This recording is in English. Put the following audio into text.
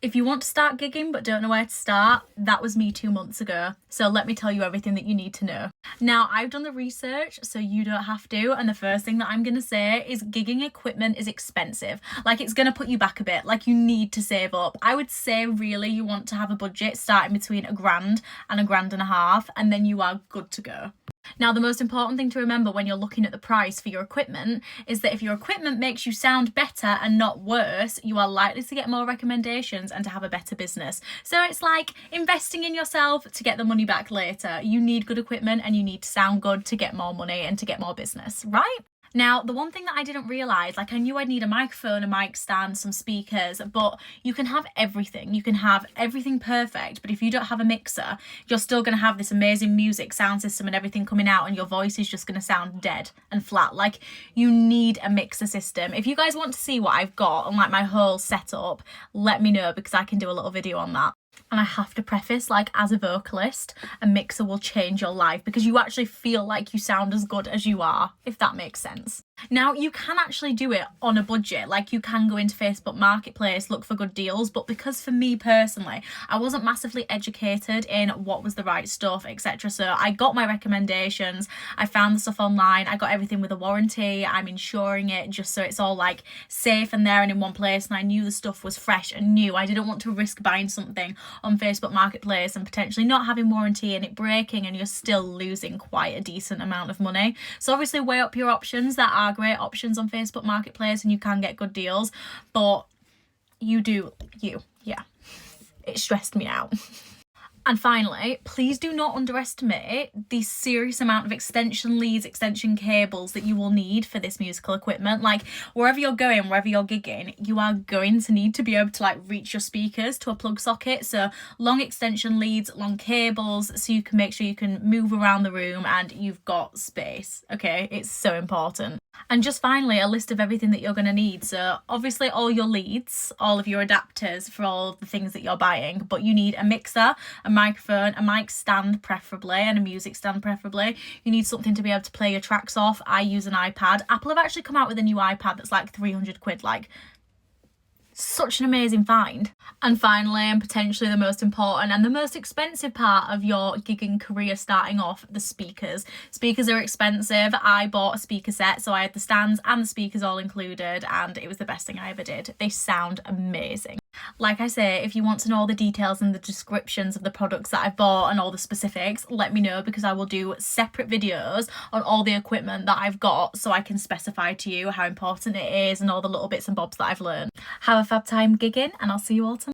If you want to start gigging but don't know where to start, that was me 2 months ago. So let me tell you everything that you need to know. Now, I've done the research, so you don't have to. And the first thing that I'm going to say is gigging equipment is expensive. Like, it's going to put you back a bit. Like, you need to save up. I would say really you want to have a budget starting between £1,000 and £1,500, and then you are good to go. Now, the most important thing to remember when you're looking at the price for your equipment is that if your equipment makes you sound better and not worse, you are likely to get more recommendations and to have a better business. So it's like investing in yourself to get the money back later. You need good equipment and you need to sound good to get more money and to get more business, right? Now, the one thing that I didn't realise, like I knew I'd need a microphone, a mic stand, some speakers, but you can have everything. You can have everything perfect, but if you don't have a mixer, you're still going to have this amazing music, sound system and everything coming out, and your voice is just going to sound dead and flat. Like, you need a mixer system. If you guys want to see what I've got and like my whole setup, let me know because I can do a little video on that. And I have to preface, like, as a vocalist, a mixer will change your life because you actually feel like you sound as good as you are, if that makes sense. Now, you can actually do it on a budget. Like, you can go into Facebook Marketplace, look for good deals, but because for me personally, I wasn't massively educated in what was the right stuff, etc. So I got my recommendations, I found the stuff online, I got everything with a warranty, I'm insuring it just so it's all like safe and there and in one place, and I knew the stuff was fresh and new. I didn't want to risk buying something on Facebook Marketplace and potentially not having warranty and it breaking and you're still losing quite a decent amount of money. So obviously weigh up your options. There are great options on Facebook Marketplace and you can get good deals, but yeah, it stressed me out. And finally, please do not underestimate the serious amount of extension leads, extension cables that you will need for this musical equipment. Like, wherever you're going, wherever you're gigging, you are going to need to be able to like reach your speakers to a plug socket. So long extension leads, long cables, so you can make sure you can move around the room and you've got space. Okay, it's so important. And just finally, a list of everything that you're going to need. So obviously all your leads, all of your adapters for all of the things that you're buying, but you need a mixer, a microphone, a mic stand preferably, and a music stand preferably. You need something to be able to play your tracks off. I use an iPad. Apple have actually come out with a new iPad that's like 300 quid, like such an amazing find. And finally, and potentially the most important and the most expensive part of your gigging career starting off, the speakers. Speakers are expensive. I bought a speaker set, so I had the stands and the speakers all included, and it was the best thing I ever did. They sound amazing. Like I say, if you want to know all the details and the descriptions of the products that I've bought and all the specifics, let me know because I will do separate videos on all the equipment that I've got so I can specify to you how important it is and all the little bits and bobs that I've learned. Have a fab time gigging and I'll see you all tomorrow.